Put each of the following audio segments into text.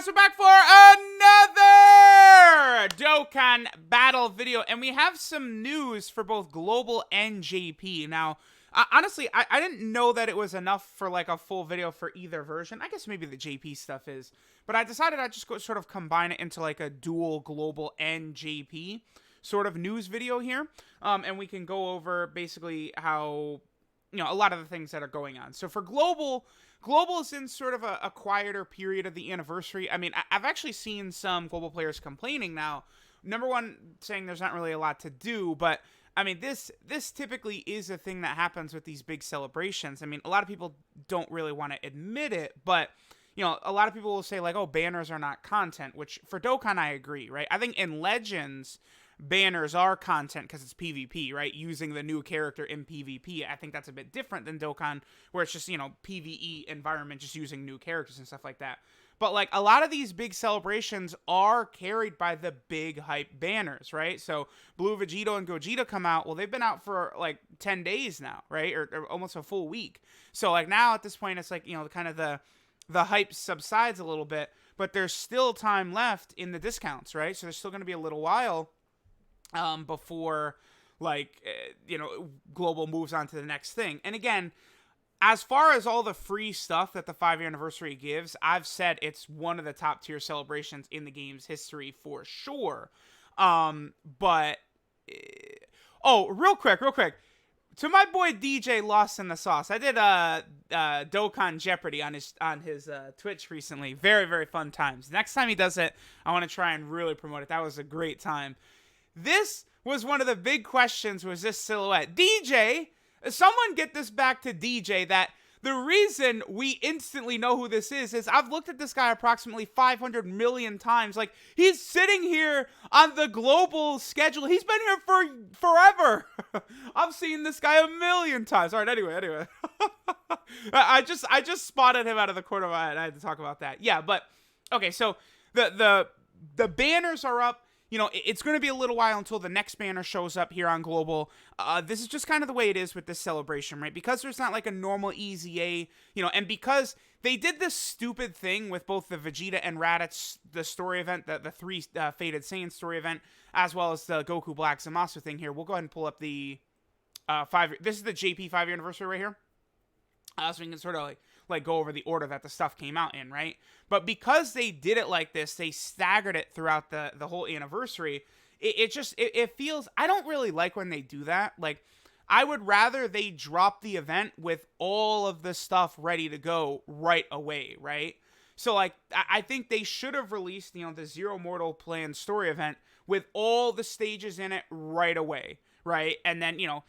guys, we're back for another Dokkan battle video, and we have some news for both Global and JP. Now, honestly, I didn't know that it was enough for like a full video for either version. I guess maybe the JP stuff is, but I decided I'd just go sort of combine it into like a dual Global and JP sort of news video here, and we can go over basically how, you know, a lot of the things that are going on. So for Global is in sort of a quieter period of the anniversary. I mean, I've actually seen some Global players complaining now. Number one, saying there's not really a lot to do, but I mean, this typically is a thing that happens with these big celebrations. I mean, a lot of people don't really want to admit it, but, you know, a lot of people will say, like, oh, banners are not content, which for Dokkan, I agree, right? I think in Legends, banners are content because it's PvP, right? Using the new character in PvP. I think that's a bit different than Dokkan, where it's just, you know, PvE environment, just using new characters and stuff like that. But, like, a lot of these big celebrations are carried by the big hype banners, right? So, Blue Vegito and Gogeta come out. Well, they've been out for, like, 10 days now, right? Or almost a full week. So, like, now at this point, it's like, you know, kind of the hype subsides a little bit. But there's still time left in the discounts, right? So, there's still going to be a little while before, like, you know, Global moves on to the next thing. And again, as far as all the free stuff that the 5-year anniversary gives, I've said it's one of the top tier celebrations in the game's history for sure. But oh, real quick, to my boy DJ Lost in the Sauce, I did Dokkan Jeopardy on his Twitch recently. Very, very fun times. Next time he does it, I want to try and really promote it. That was a great time. This was one of the big questions, was this silhouette. DJ, someone get this back to DJ, that the reason we instantly know who this is I've looked at this guy approximately 500 million times. Like, he's sitting here on the Global schedule. He's been here for forever. I've seen this guy a million times. All right, anyway. I just spotted him out of the corner of my eye. I had to talk about that. Yeah, but, okay, so the banners are up. You know, it's going to be a little while until the next banner shows up here on Global. This is just kind of the way it is with this celebration, right? Because there's not like a normal EZA, you know, and because they did this stupid thing with both the Vegeta and Raditz, the story event, the 3 Fated Saiyan story event, as well as the Goku Black Zamasu thing here. We'll go ahead and pull up the this is the JP 5-year anniversary right here. So we can sort of like go over the order that the stuff came out in, right? But because they did it like this, they staggered it throughout the whole anniversary. It feels, I don't really like when they do that. Like, I would rather they drop the event with all of the stuff ready to go right away, right? So, like, I think they should have released, you know, the Zero Mortal Plan story event with all the stages in it right away, right? And then, you know,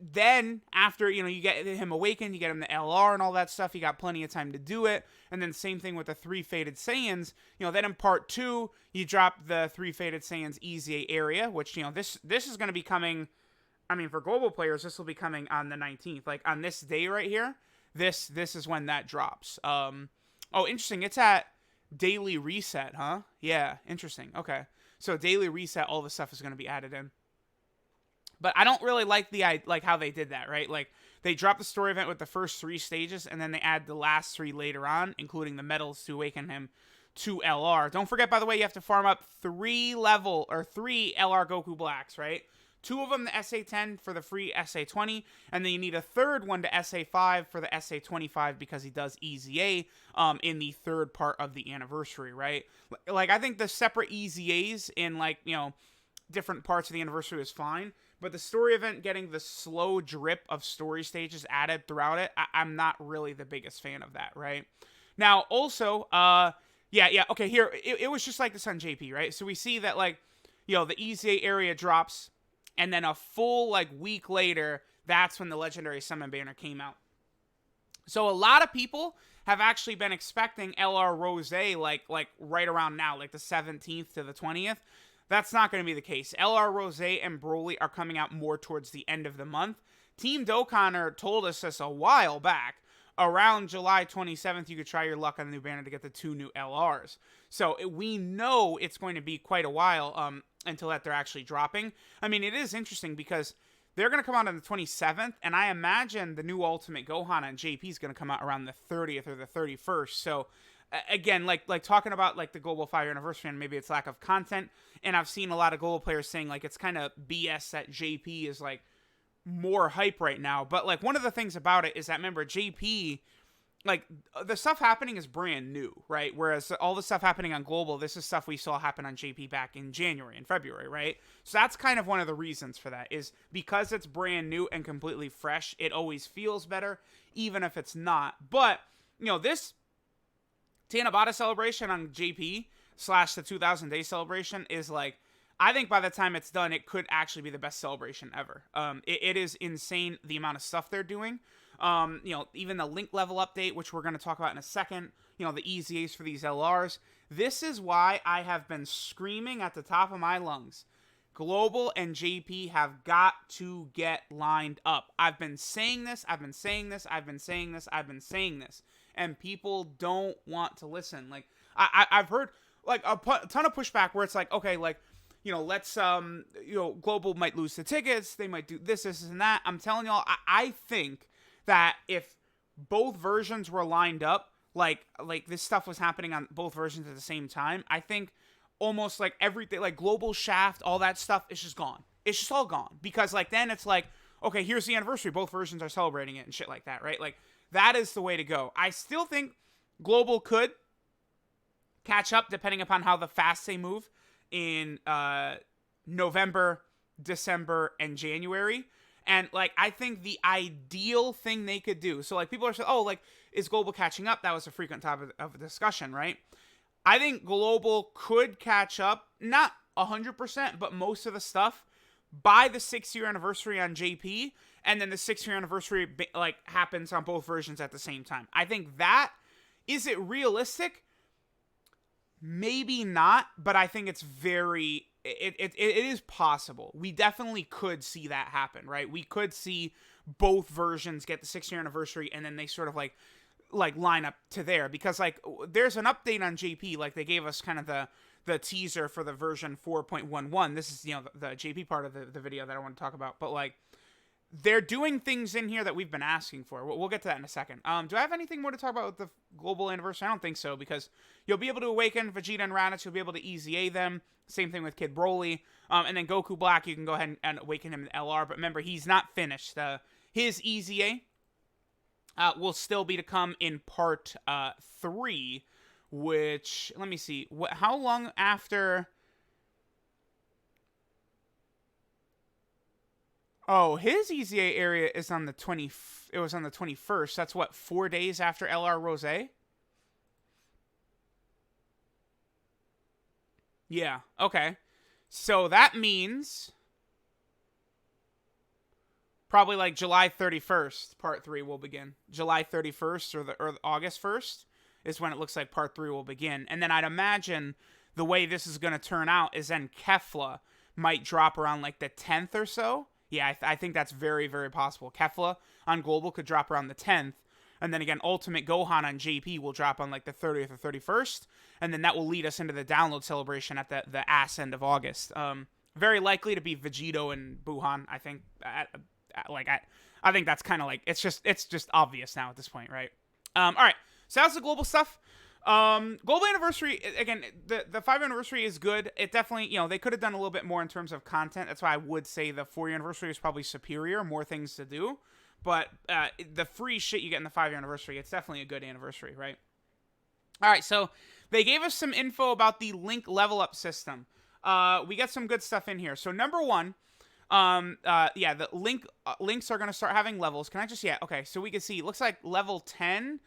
then after, you know, you get him awakened, you get him the LR and all that stuff, you got plenty of time to do it. And then same thing with the 3 Fated Saiyans, you know, then in part 2, you drop the 3 Fated Saiyans EZA area, which, you know, this is going to be coming, I mean, for Global players, this will be coming on the 19th. Like, on this day right here, this is when that drops. Oh, interesting, it's at Daily Reset, huh? Yeah, interesting, okay. So Daily Reset, all the stuff is going to be added in. But I don't really like how they did that, right? Like, they drop the story event with the first 3 stages, and then they add the last 3 later on, including the medals to awaken him to LR. Don't forget, by the way, you have to farm up 3 LR Goku Blacks, right? 2 of them the SA10 for the free SA20, and then you need a third one to SA5 for the SA25 because he does EZA in the third part of the anniversary, right? Like, I think the separate EZAs in, like, you know, different parts of the anniversary is fine. But the story event getting the slow drip of story stages added throughout it, I'm not really the biggest fan of that, right? Now, also, okay, here, it was just like this on JP, right? So we see that, like, you know, the EZA area drops, and then a full, like, week later, that's when the Legendary Summon banner came out. So a lot of people have actually been expecting LR Rose, like right around now, like the 17th to the 20th. That's not going to be the case. LR Rose and Broly are coming out more towards the end of the month. Team Dokkan told us this a while back. Around July 27th, you could try your luck on the new banner to get the 2 new LRs. So we know it's going to be quite a while until that they're actually dropping. I mean, it is interesting because they're going to come out on the 27th, and I imagine the new Ultimate Gohan on JP is going to come out around the 30th or the 31st. So again, like talking about like the global 5-year anniversary and maybe it's lack of content. And I've seen a lot of global players saying like it's kind of BS that JP is like more hype right now. But like one of the things about it is that, remember, JP, like the stuff happening is brand new, right? Whereas all the stuff happening on global, this is stuff we saw happen on JP back in January and February, right? So that's kind of one of the reasons for that, is because it's brand new and completely fresh. It always feels better, even if it's not. But this Tanabata celebration on JP / the 2000 day celebration is like, I think by the time it's done, it could actually be the best celebration ever. It is insane the amount of stuff they're doing. Even the link level update, which we're going to talk about in a second, the EZAs for these LRs. This is why I have been screaming at the top of my lungs. Global and JP have got to get lined up. I've been saying this. And people don't want to listen. Like, I've heard like a ton of pushback where it's like, okay, like, let's, global might lose the tickets. They might do this, and that. I'm telling y'all, I think that if both versions were lined up, like this stuff was happening on both versions at the same time, I think almost like everything, like global shaft, all that stuff is just gone. It's just all gone. Because like then it's like, okay, here's the anniversary. Both versions are celebrating it and shit like that, right? Like that is the way to go. I still think global could catch up depending upon how the fast they move in November, December, and January. And like I think the ideal thing they could do, so like people are saying, oh, like is global catching up? That was a frequent topic of discussion, right? I think global could catch up, not 100%, but most of the stuff by the 6-year anniversary on JP, and then the 6-year anniversary like happens on both versions at the same time. I think that, is it realistic? Maybe not, but I think it's very, it is possible. We definitely could see that happen, right? We could see both versions get the 6-year anniversary and then they sort of like line up to there, because like there's an update on JP, like they gave us kind of the teaser for the version 4.11. This is, the JP part of the video that I want to talk about, but like they're doing things in here that we've been asking for. We'll get to that in a second. Do I have anything more to talk about with the global anniversary? I don't think so, because you'll be able to awaken Vegeta and Raditz. You'll be able to EZA them. Same thing with Kid Broly. And then Goku Black, you can go ahead and awaken him in LR. But remember, he's not finished. His EZA will still be to come in part 3, which, let me see. How long after... Oh, his EZA area is on the 20. It was on the 21st. That's what, 4 days after LR Rose? Yeah. Okay. So that means probably like July 31st, part 3 will begin. July 31st or August 1st is when it looks like part 3 will begin. And then I'd imagine the way this is going to turn out is then Kefla might drop around like the 10th or so. Yeah, I think that's very, very possible. Kefla on Global could drop around the 10th. And then again, Ultimate Gohan on JP will drop on like the 30th or 31st. And then that will lead us into the download celebration at the ass end of August. Very likely to be Vegito and Buhan, I think. I think that's kind of like, it's just obvious now at this point, right? All right, so that's the global stuff. Global anniversary, again, the 5-year anniversary is good. It definitely, they could have done a little bit more in terms of content. That's why I would say the 4-year anniversary is probably superior, more things to do. But the free shit you get in the 5-year anniversary, it's definitely a good anniversary, right? All right, so they gave us some info about the link level up system. We got some good stuff in here. So number one, the links are going to start having levels. Can I just, okay, so we can see, it looks like level 10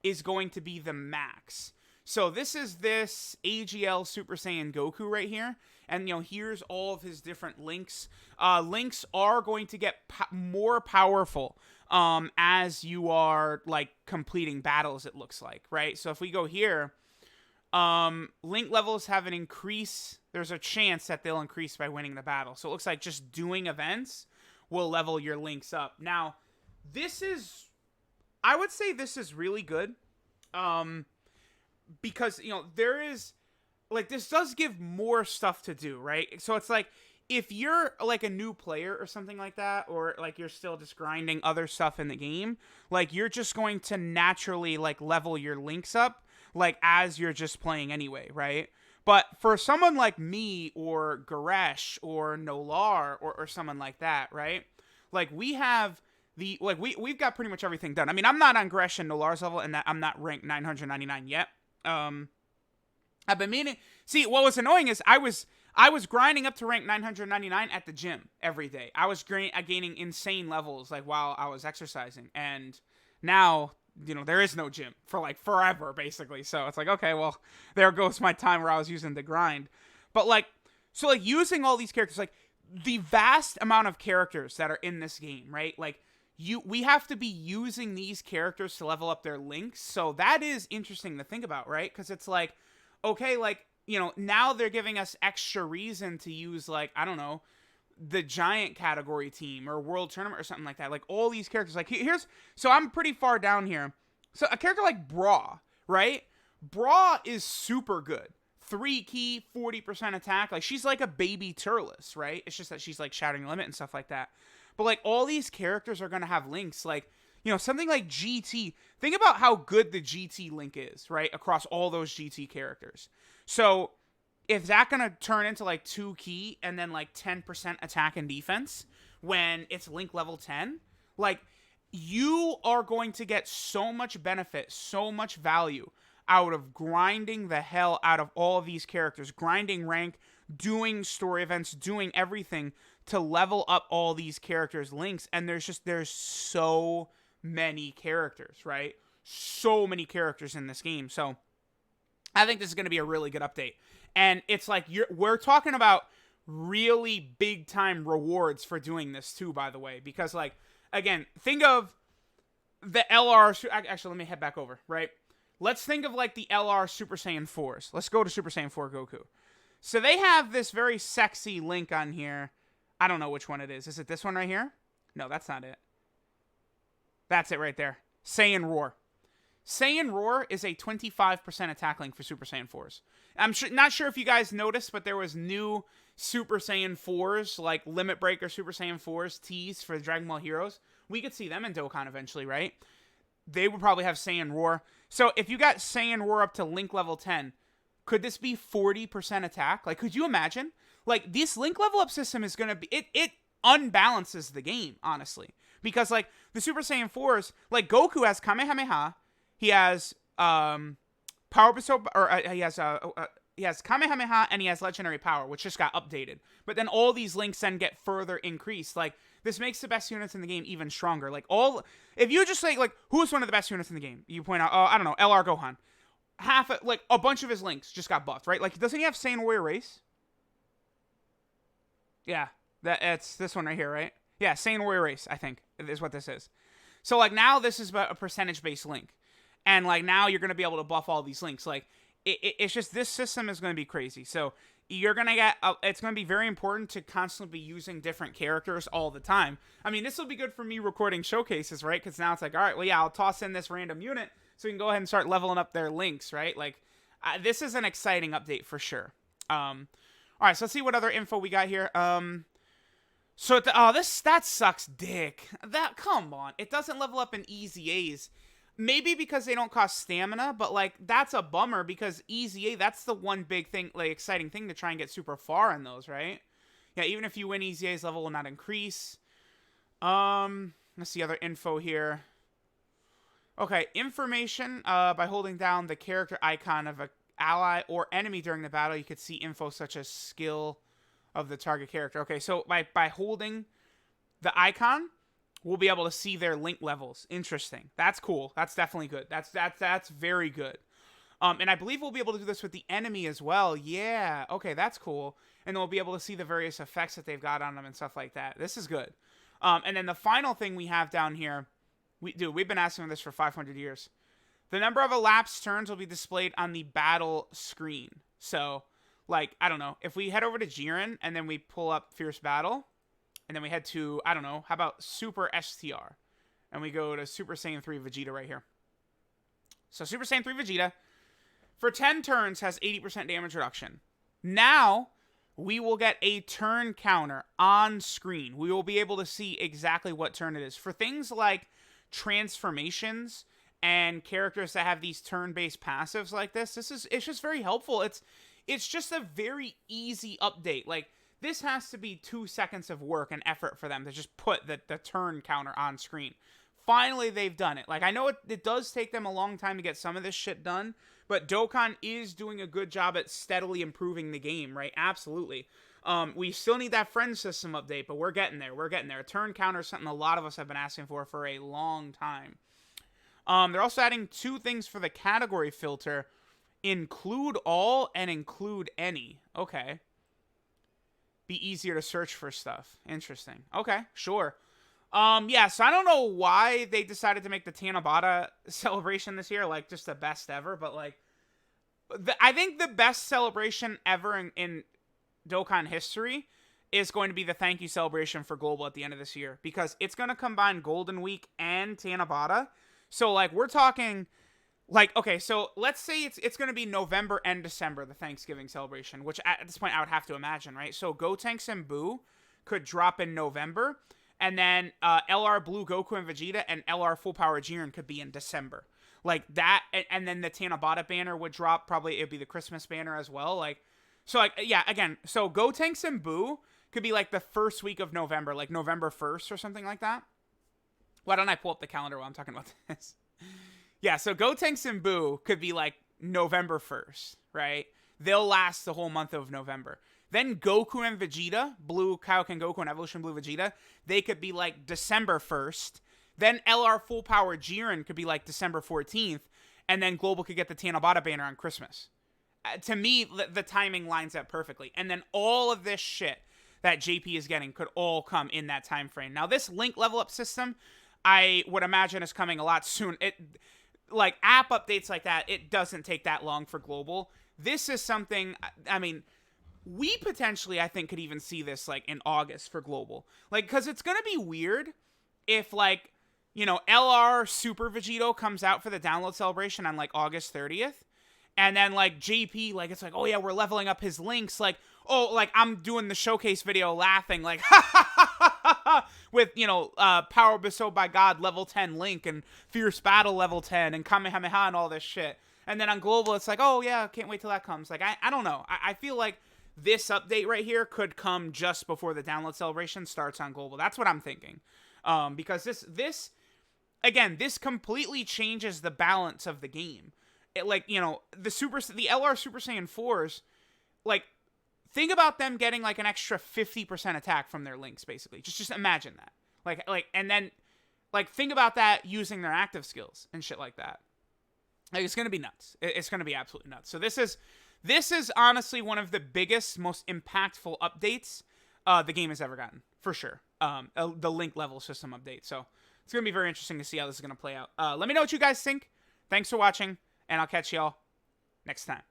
is going to be the max. So this is this AGL Super Saiyan Goku right here. And, here's all of his different links. Links are going to get more powerful as you are, like, completing battles, it looks like, right? So if we go here, link levels have an increase. There's a chance that they'll increase by winning the battle. So it looks like just doing events will level your links up. Now, I would say this is really good. Because, there is, like, this does give more stuff to do, right? So it's like, if you're, like, a new player or something like that, or, like, you're still just grinding other stuff in the game, like, you're just going to naturally, like, level your links up. like as you're just playing anyway, right? But for someone like me or Goresh or Nolar or someone like that, right? Like we have we've got pretty much everything done. I mean, I'm not on Goresh and Nolar's level, and that I'm not ranked 999 yet. I've been meaning. See, what was annoying is I was grinding up to rank 999 at the gym every day. I was gaining insane levels like while I was exercising, and now there is no gym for like forever basically. So it's like, okay, well, there goes my time where I was using the grind. But like, so like using all these characters, like the vast amount of characters that are in this game, right? Like we have to be using these characters to level up their links. So that is interesting to think about, right? Because it's like, okay, like, now they're giving us extra reason to use, like, I don't know, the giant category team or world tournament or something like that. Like, all these characters. Like, so I'm pretty far down here. So a character like Bra, right? Bra is super good. 3 key, 40% attack. Like, she's like a baby Turles, right? It's just that she's, like, shattering the limit and stuff like that. But, like, all these characters are going to have links. Like, something like GT. Think about how good the GT link is, right? Across all those GT characters. So, if that's going to turn into, like, 2 key and then, like, 10% attack and defense when it's link level 10, like, you are going to get so much benefit, so much value out of grinding the hell out of all of these characters. Grinding rank, doing story events, doing everything to level up all these characters' links. And there's so many characters, right? So many characters in this game. So I think this is going to be a really good update. And it's like we're talking about really big time rewards for doing this too, by the way, because like, again, think of the LR. Actually, let me head back over, right? Let's think of like the LR Super Saiyan 4s. Let's go to Super Saiyan 4 Goku. So they have this very sexy link on here. I don't know which one it is. Is it this one right here? No, that's not it. That's it right there. Saiyan Roar. Saiyan Roar is a 25% attack link for Super Saiyan 4s. I'm not sure if you guys noticed, but there was new Super Saiyan 4s, like Limit Breaker Super Saiyan 4s teased for the Dragon Ball Heroes. We could see them in Dokkan eventually, right? They would probably have Saiyan Roar. So if you got Saiyan Roar up to link level 10, could this be 40% attack? Like, could you imagine? Like, this link level up system is going to be... It unbalances the game, honestly. Because, like, the Super Saiyan 4s... Like, Goku has Kamehameha. He has, Power Bestow... Or, he has Kamehameha and he has Legendary Power, which just got updated. But then all these links then get further increased. Like, this makes the best units in the game even stronger. Like, if you just say, like, who's one of the best units in the game? You point out, I don't know, LR Gohan. A bunch of his links just got buffed, right? Like, doesn't he have Saiyan Warrior Race? Yeah, it's this one right here, right? Yeah, Saiyan Warrior Race, I think, is what this is. So, like, now this is a percentage-based link. And, like, now you're going to be able to buff all these links. Like, it's just, this system is going to be crazy. So, you're going to get, it's going to be very important to constantly be using different characters all the time. I mean, this will be good for me recording showcases, right? Because now it's like, all right, well, yeah, I'll toss in this random unit so we can go ahead and start leveling up their links, right? Like, this is an exciting update for sure. All right, so let's see what other info we got here. So that sucks dick. Come on. It doesn't level up in Easy A's. Maybe because they don't cost stamina, but like that's a bummer because Easy A, that's the one big thing, like exciting thing to try and get super far in those, right? Yeah, even if you win Easy A's, level will not increase. Let's see other info here. Okay, information by holding down the character icon of an ally or enemy during the battle, you could see info such as skill of the target character. Okay, so by holding the icon, we'll be able to see their link levels. Interesting. That's cool. That's definitely good. That's very good. And I believe we'll be able to do this with the enemy as well. Yeah. Okay, that's cool. And we'll be able to see the various effects that they've got on them and stuff like that. This is good. And then the final thing we have down here, we've been asking for this for 500 years. The number of elapsed turns will be displayed on the battle screen. So, like, I don't know. If we head over to Jiren and then we pull up Fierce Battle, and then we head to, I don't know, how about Super STR? And we go to Super Saiyan 3 Vegeta right here. So Super Saiyan 3 Vegeta, for 10 turns, has 80% damage reduction. Now, we will get a turn counter on screen. We will be able to see exactly what turn it is. For things like transformations and characters that have these turn-based passives like this. It's just very helpful. It's just a very easy update. Like, this has to be 2 seconds of work and effort for them to just put the turn counter on screen. Finally, they've done it. Like, I know it does take them a long time to get some of this shit done, but Dokkan is doing a good job at steadily improving the game, right? Absolutely. We still need that friend system update, but we're getting there. We're getting there. A turn counter is something a lot of us have been asking for a long time. They're also adding 2 things for the category filter. Include all and include any. Okay. Be easier to search for stuff. Interesting. Okay, sure. Yeah, so I don't know why they decided to make the Tanabata celebration this year, like, just the best ever, but, like, I think the best celebration ever in Dokkan history is going to be the thank you celebration for Global at the end of this year, because it's going to combine Golden Week and Tanabata. So, like, we're talking, like, okay, so let's say it's going to be November and December, the Thanksgiving celebration, which at this point I would have to imagine, right? So Gotenks and Boo could drop in November, and then LR Blue Goku and Vegeta and LR Full Power Jiren could be in December. Like that, and then the Tanabata banner would drop. Probably it'd be the Christmas banner as well. Like, so, like, yeah, again, so Gotenks and Boo could be like the first week of November, like November 1st or something like that. Why don't I pull up the calendar while I'm talking about this? Yeah, so Gotenks and Boo could be like November 1st, right? They'll last the whole month of November. Then Goku and Vegeta, Blue Kaioken Goku and Evolution Blue Vegeta, they could be like December 1st. Then LR Full Power Jiren could be like December 14th. And then Global could get the Tanabata banner on Christmas. To me, the timing lines up perfectly. And then all of this shit that JP is getting could all come in that time frame. Now, this link level up system, I would imagine, is coming a lot soon. Like, app updates like that, it doesn't take that long for Global. This is something, I mean, we potentially, I think, could even see this, like, in August for Global. Like, because it's going to be weird if, like, you know, LR Super Vegito comes out for the download celebration on, like, August 30th. And then, like, JP, like, it's like, oh, yeah, we're leveling up his links. Like, oh, like, I'm doing the showcase video laughing, like, with, you know, Power Bestowed by God level 10 Link and Fierce Battle level 10 and Kamehameha and all this shit. And then on Global, it's like, oh, yeah, can't wait till that comes. Like, I don't know. I feel like this update right here could come just before the download celebration starts on Global. That's what I'm thinking. Because this, again, this completely changes the balance of the game. It, like, you know, the LR Super Saiyan 4s, like, think about them getting, like, an extra 50% attack from their links, basically. Just imagine that. Like, and then, like, think about that using their active skills and shit like that. Like, it's gonna be nuts. It's gonna be absolutely nuts. So this is honestly one of the biggest, most impactful updates the game has ever gotten, for sure. The link level system update. So it's gonna be very interesting to see how this is gonna play out. Let me know what you guys think. Thanks for watching, and I'll catch y'all next time.